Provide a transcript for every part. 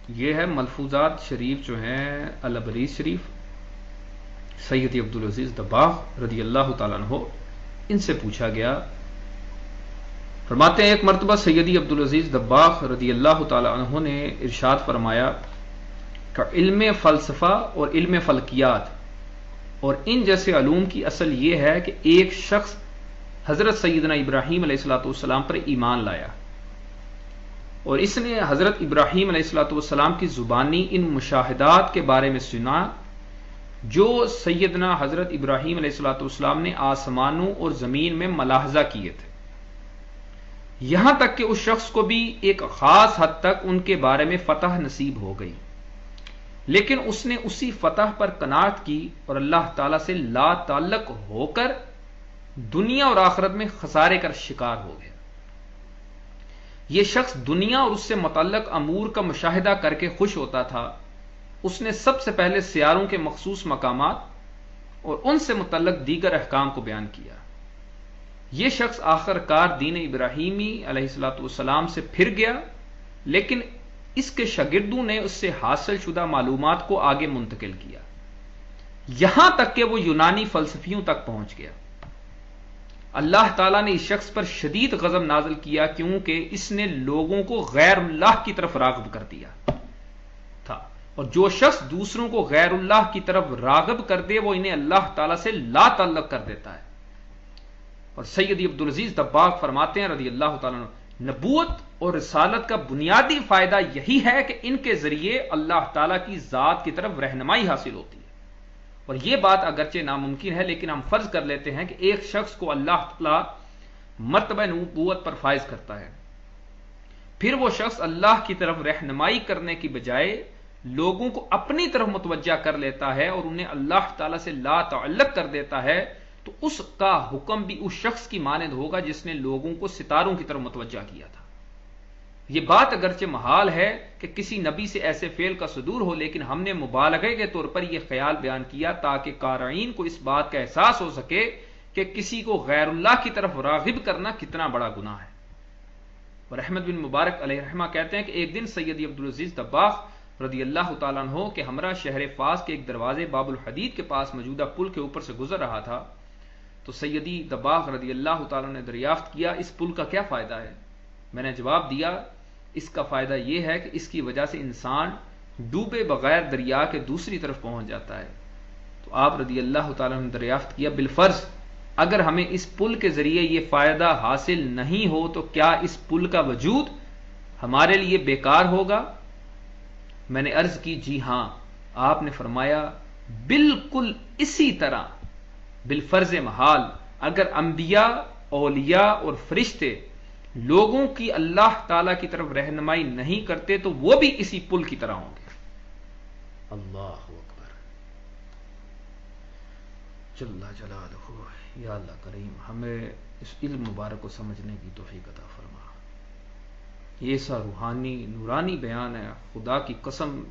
یہ ہے ملفوظات شریف جو ہیں الابریز شریف، سیدی عبدالعزیز دباغ رضی اللہ تعالیٰ عنہ ان سے پوچھا گیا، فرماتے ہیں ایک مرتبہ سیدی عبدالعزیز دباغ رضی اللہ تعالیٰ عنہ نے ارشاد فرمایا کہ علم فلسفہ اور علم فلکیات اور ان جیسے علوم کی اصل یہ ہے کہ ایک شخص حضرت سیدنا ابراہیم علیہ الصلوۃ والسلام پر ایمان لایا اور اس نے حضرت ابراہیم علیہ الصلوۃ والسلام کی زبانی ان مشاہدات کے بارے میں سنا جو سیدنا حضرت ابراہیم علیہ الصلوۃ والسلام نے آسمانوں اور زمین میں ملاحظہ کیے تھے، یہاں تک کہ اس شخص کو بھی ایک خاص حد تک ان کے بارے میں فتح نصیب ہو گئی، لیکن اس نے اسی فتح پر قناعت کی اور اللہ تعالی سے لا تعلق ہو کر دنیا اور آخرت میں خسارے کا شکار ہو گیا۔ یہ شخص دنیا اور اس سے متعلق امور کا مشاہدہ کر کے خوش ہوتا تھا۔ اس نے سب سے پہلے سیاروں کے مخصوص مقامات اور ان سے متعلق دیگر احکام کو بیان کیا۔ یہ شخص آخر کار دین ابراہیمی علیہ الصلوۃ والسلام سے پھر گیا، لیکن اس کے شاگردوں نے اس سے حاصل شدہ معلومات کو آگے منتقل کیا، یہاں تک کہ وہ یونانی فلسفیوں تک پہنچ گیا۔ اللہ تعالیٰ نے اس شخص پر شدید غضب نازل کیا کیونکہ اس نے لوگوں کو غیر اللہ کی طرف راغب کر دیا تھا، اور جو شخص دوسروں کو غیر اللہ کی طرف راغب کر دے وہ انہیں اللہ تعالیٰ سے لا تعلق کر دیتا ہے۔ اور سیدی عبدالعزیز دباغ فرماتے ہیں رضی اللہ تعالیٰ عنہ، نبوت اور رسالت کا بنیادی فائدہ یہی ہے کہ ان کے ذریعے اللہ تعالیٰ کی ذات کی طرف رہنمائی حاصل ہوتی ہے، اور یہ بات اگرچہ ناممکن ہے لیکن ہم فرض کر لیتے ہیں کہ ایک شخص کو اللہ تعالیٰ مرتبہ نبوت پر فائز کرتا ہے، پھر وہ شخص اللہ کی طرف رہنمائی کرنے کی بجائے لوگوں کو اپنی طرف متوجہ کر لیتا ہے اور انہیں اللہ تعالیٰ سے لا تعلق کر دیتا ہے، تو اس کا حکم بھی اس شخص کی مانند ہوگا جس نے لوگوں کو ستاروں کی طرف متوجہ کیا تھا۔ یہ بات اگرچہ محال ہے کہ کسی نبی سے ایسے فعل کا صدور ہو، لیکن ہم نے مبالغے کے طور پر یہ خیال بیان کیا تاکہ قارئین کو اس بات کا احساس ہو سکے کہ کسی کو غیر اللہ کی طرف راغب کرنا کتنا بڑا گناہ ہے۔ اور احمد بن مبارک علیہ رحمہ کہتے ہیں کہ ایک دن سیدی عبدالعزیز دباغ رضی اللہ تعالیٰ عنہ کے ہمراہ شہر فاس کے ایک دروازے باب الحدید کے پاس موجودہ پل کے اوپر سے گزر رہا تھا، تو سیدی دباغ رضی اللہ تعالیٰ نے دریافت کیا اس پل کا کیا فائدہ ہے؟ میں نے جواب دیا اس کا فائدہ یہ ہے کہ اس کی وجہ سے انسان ڈوبے بغیر دریا کے دوسری طرف پہنچ جاتا ہے۔ تو آپ رضی اللہ تعالیٰ نے دریافت کیا بالفرض اگر ہمیں اس پل کے ذریعے یہ فائدہ حاصل نہیں ہو تو کیا اس پل کا وجود ہمارے لیے بیکار ہوگا؟ میں نے عرض کی جی ہاں۔ آپ نے فرمایا بالکل اسی طرح بالفرض محال اگر انبیاء، اولیاء اور فرشتے لوگوں کی اللہ تعالی کی طرف رہنمائی نہیں کرتے تو وہ بھی اسی پل کی طرح ہوں گے۔ اللہ اکبر، جل جلالہ۔ یا اللہ کریم ہمیں اس علم مبارک کو سمجھنے کی توفیق عطا فرما۔ یہ ایسا روحانی نورانی بیان ہے، خدا کی قسم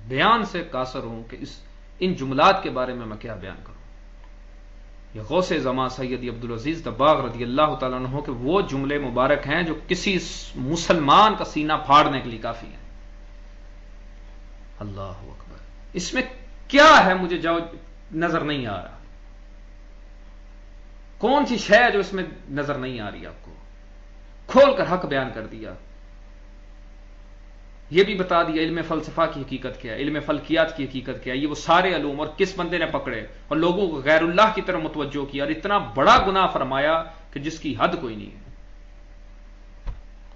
بیان سے قاصر ہوں کہ ان جملات کے بارے میں کیا بیان کروں۔ یہ غوث زمان سیدی عبدالعزیز دباغ رضی اللہ تعالیٰ عنہ کہ وہ جملے مبارک ہیں جو کسی مسلمان کا سینہ پھاڑنے کے لیے کافی ہیں۔ اللہ اکبر، اس میں کیا ہے مجھے جو نظر نہیں آ رہا؟ کون سی شے جو اس میں نظر نہیں آ رہی؟ آپ کو کھول کر حق بیان کر دیا، یہ بھی بتا دیا علم فلسفہ کی حقیقت کیا ہے، علم فلکیات کی حقیقت کیا ہے، یہ وہ سارے علوم اور کس بندے نے پکڑے اور لوگوں کو غیر اللہ کی طرف متوجہ کیا اور اتنا بڑا گناہ فرمایا کہ جس کی حد کوئی نہیں ہے۔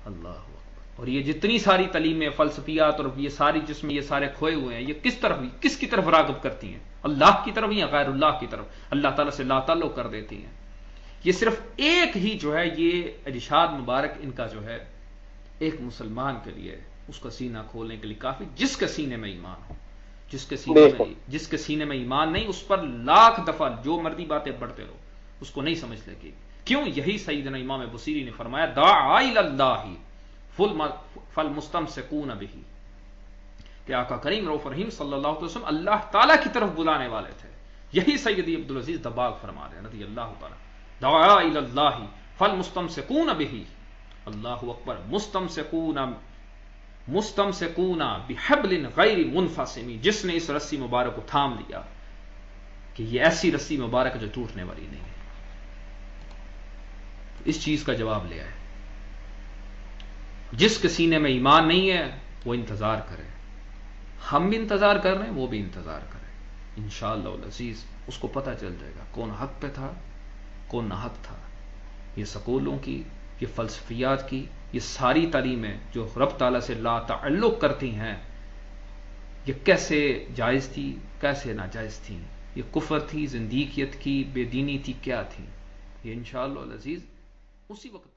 اللہ اکبر۔ اور یہ جتنی ساری تعلیمیں فلسفیات اور یہ ساری جس میں یہ سارے کھوئے ہوئے ہیں، یہ کس کی طرف راغب کرتی ہیں؟ اللہ کی طرف یا غیر اللہ کی طرف؟ اللہ تعالیٰ سے لا تعلق کر دیتی ہیں۔ یہ صرف ایک ہی جو ہے یہ ارشاد مبارک ان کا جو ہے ایک مسلمان کے لیے اس کا سینہ کھولنے کے لیے کافی، جس کے سینے میں ایمان ہو۔ جس کے سینے میں ایمان نہیں اس پر لاکھ دفعہ جو مرضی باتیں پڑھتے رہو اس کو نہیں سمجھ لگے گی۔ کیوں؟ یہی سیدنا امام بصیری نے فرمایا دعا الی اللہ فالمستمسکون بہ، کہ آقا کریم رؤوف رحیم صلی اللہ علیہ وسلم اللہ تعالیٰ کی طرف بلانے والے تھے۔ یہی سیدی عبدالعزیز دباغ فرما رہے ہیں رضی اللہ تعالیٰ، دعا الی اللہ فالمستمسکون بہ۔ اللہ اکبر، مستمسکون مستمسکون بحبل غیر منفصم، جس نے اس رسی مبارک کو تھام لیا کہ یہ ایسی رسی مبارک ہے جو ٹوٹنے والی نہیں ہے. اس چیز کا جواب لیا ہے. جس کے سینے میں ایمان نہیں ہے وہ انتظار کرے. ہم بھی انتظار کر رہے ہیں، وہ بھی انتظار کرے. انشاءاللہ العزیز اس کو پتہ چل جائے گا کون حق پہ تھا، کون ناحق تھا. یہ سکولوں کی، یہ فلسفیات کی، یہ ساری تعلیمیں جو رب تعالیٰ سے لا تعلق کرتی ہیں، یہ کیسے جائز تھی، کیسے ناجائز تھی، یہ کفر تھی، زندیقیت کی، بے دینی تھی، کیا تھی، یہ انشاءاللہ العزیز اسی وقت